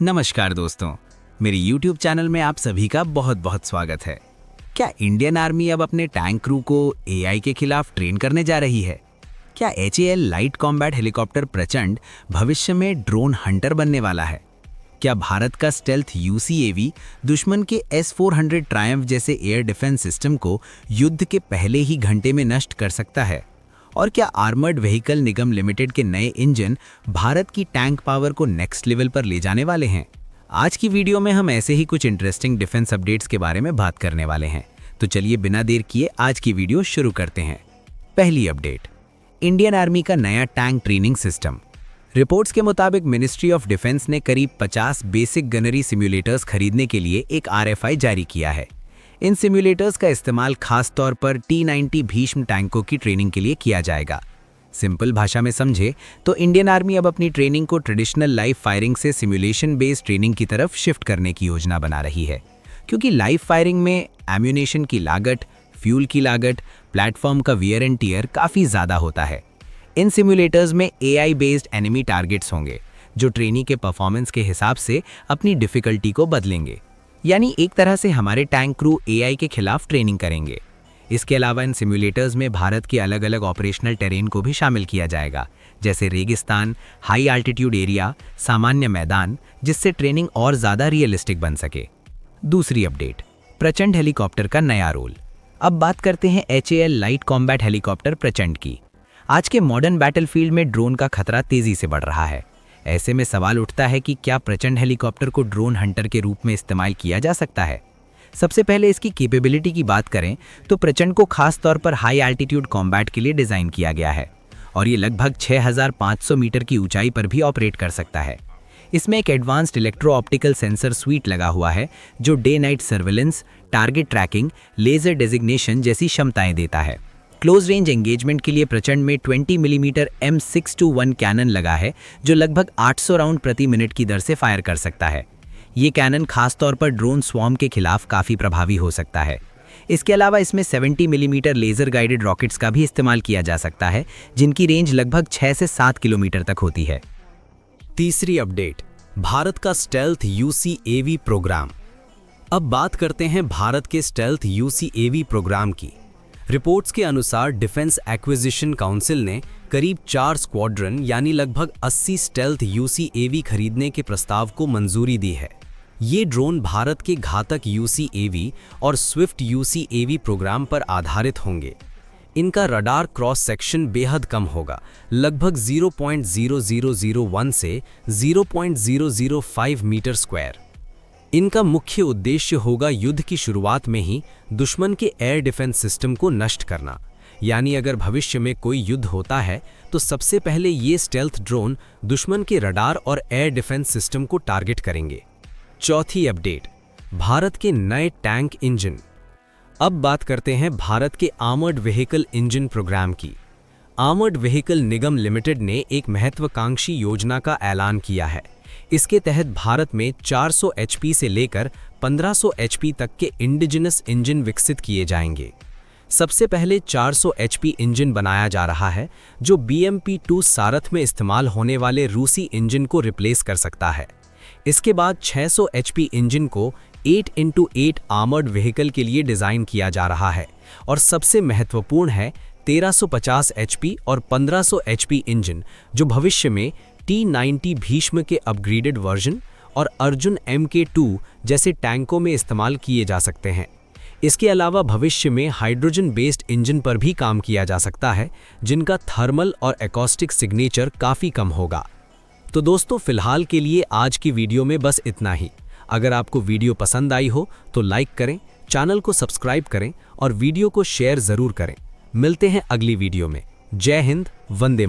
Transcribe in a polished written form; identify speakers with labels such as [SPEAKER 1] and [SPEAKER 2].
[SPEAKER 1] नमस्कार दोस्तों, मेरे YouTube चैनल में आप सभी का बहुत बहुत स्वागत है। क्या इंडियन आर्मी अब अपने टैंक क्रू को AI के खिलाफ ट्रेन करने जा रही है? क्या HAL लाइट कॉम्बैट हेलीकॉप्टर प्रचंड भविष्य में ड्रोन हंटर बनने वाला है? क्या भारत का स्टेल्थ UCAV दुश्मन के S-400 ट्रायम्फ जैसे एयर डिफेंस सिस्टम को युद्ध के पहले ही घंटे में नष्ट कर सकता है? और क्या आर्मर्ड व्हीकल निगम लिमिटेड के नए इंजन भारत की टैंक पावर को नेक्स्ट लेवल पर ले जाने वाले हैं? आज की वीडियो में हम ऐसे ही कुछ इंटरेस्टिंग डिफेंस अपडेट्स के बारे में बात करने वाले हैं। तो चलिए बिना देर किए आज की वीडियो शुरू करते हैं। पहली अपडेट, इंडियन आर्मी का नया टैंक ट्रेनिंग सिस्टम। रिपोर्ट्स के मुताबिक मिनिस्ट्री ऑफ डिफेंस ने करीब 50 बेसिक गनरी सिम्युलेटर्स खरीदने के लिए एक RFI जारी किया है। इन सिम्युलेटर्स का इस्तेमाल खास तौर पर T-90 भीष्म टैंकों की ट्रेनिंग के लिए किया जाएगा। सिंपल भाषा में समझे तो इंडियन आर्मी अब अपनी ट्रेनिंग को ट्रेडिशनल लाइव फायरिंग से सिमुलेशन बेस्ड ट्रेनिंग की तरफ शिफ्ट करने की योजना बना रही है, क्योंकि लाइव फायरिंग में एम्यूनेशन की लागत, फ्यूल की लागत, प्लेटफॉर्म का वियर एंड टियर काफ़ी ज़्यादा होता है। इन सिम्युलेटर्स में AI बेस्ड एनिमी टारगेट्स होंगे जो ट्रेनी के परफॉर्मेंस के हिसाब से अपनी डिफ़िकल्टी को बदलेंगे, यानी एक तरह से हमारे टैंक क्रू AI के खिलाफ ट्रेनिंग करेंगे। इसके अलावा इन सिम्युलेटर्स में भारत के अलग अलग ऑपरेशनल टेरेन को भी शामिल किया जाएगा, जैसे रेगिस्तान, हाई अल्टीट्यूड एरिया, सामान्य मैदान, जिससे ट्रेनिंग और ज़्यादा रियलिस्टिक बन सके। दूसरी अपडेट, प्रचंड हेलीकॉप्टर का नया रोल। अब बात करते हैं HAL लाइट कॉम्बैट हेलीकॉप्टर प्रचंड की। आज के मॉडर्न बैटलफील्ड में ड्रोन का खतरा तेज़ी से बढ़ रहा है। ऐसे में सवाल उठता है कि क्या प्रचंड हेलीकॉप्टर को ड्रोन हंटर के रूप में इस्तेमाल किया जा सकता है? सबसे पहले इसकी कैपेबिलिटी की बात करें तो प्रचंड को खास तौर पर हाई एल्टीट्यूड कॉम्बैट के लिए डिज़ाइन किया गया है और ये लगभग 6500 मीटर की ऊंचाई पर भी ऑपरेट कर सकता है। इसमें एक advanced electro optical sensor suite लगा हुआ है जो day night surveillance, target tracking, laser designation जैसी क्षमताएं देता है। क्लोज रेंज एंगेजमेंट के लिए प्रचंड में 20 मिलीमीटर M621 कैनन लगा है जो लगभग 800 राउंड प्रति मिनट की दर से फायर कर सकता है। ये कैनन खास तौर पर ड्रोन स्वॉर्म के खिलाफ काफ़ी प्रभावी हो सकता है। इसके अलावा इसमें 70 मिलीमीटर लेज़र गाइडेड रॉकेट्स का भी इस्तेमाल किया जा सकता है, जिनकी रेंज लगभग 6 से 7 किलोमीटर तक होती है।
[SPEAKER 2] तीसरी अपडेट, भारत का स्टेल्थ UCAV प्रोग्राम। अब बात करते हैं भारत के स्टेल्थ UCAV प्रोग्राम की। रिपोर्ट्स के अनुसार डिफेंस एक्विजिशन काउंसिल ने करीब 4 स्क्वाड्रन यानी लगभग 80 स्टेल्थ UCAV खरीदने के प्रस्ताव को मंजूरी दी है। ये ड्रोन भारत के घातक UCAV और स्विफ्ट UCAV प्रोग्राम पर आधारित होंगे। इनका रडार क्रॉस सेक्शन बेहद कम होगा, लगभग 0.0001 से 0.005 मीटर स्क्वायर। इनका मुख्य उद्देश्य होगा युद्ध की शुरुआत में ही दुश्मन के एयर डिफेंस सिस्टम को नष्ट करना, यानी अगर भविष्य में कोई युद्ध होता है तो सबसे पहले ये स्टेल्थ ड्रोन दुश्मन के रडार और एयर डिफेंस सिस्टम को टारगेट करेंगे। चौथी अपडेट, भारत के नए टैंक इंजन। अब बात करते हैं भारत के आर्मर्ड व्हीकल इंजन प्रोग्राम की। आर्मर्ड व्हीकल निगम लिमिटेड ने एक महत्वाकांक्षी योजना का ऐलान किया है। इसके तहत भारत में 400 HP से लेकर 1500 HP तक के इंडिजिनस इंजन विकसित किए जाएंगे। सबसे पहले 400 HP इंजन बनाया जा रहा है जो BMP-2 सारथ में इस्तेमाल होने वाले रूसी इंजन को रिप्लेस कर सकता है। इसके बाद 600 HP इंजन को 8x8 आर्मर्ड व्हीकल के लिए डिज़ाइन किया जा रहा है और सबसे महत्वपूर्ण है 1350 HP और 1500 HP इंजन जो भविष्य में T-90 भीष्म के अपग्रेडेड वर्जन और अर्जुन MK2 जैसे टैंकों में इस्तेमाल किए जा सकते हैं। इसके अलावा भविष्य में हाइड्रोजन बेस्ड इंजन पर भी काम किया जा सकता है, जिनका थर्मल और एकॉस्टिक सिग्नेचर काफ़ी कम होगा। तो दोस्तों, फिलहाल के लिए आज की वीडियो में बस इतना ही। अगर आपको वीडियो पसंद आई हो तो लाइक करें, चैनल को सब्सक्राइब करें और वीडियो को शेयर ज़रूर करें। मिलते हैं अगली वीडियो में। जय हिंद, वंदे मातरम।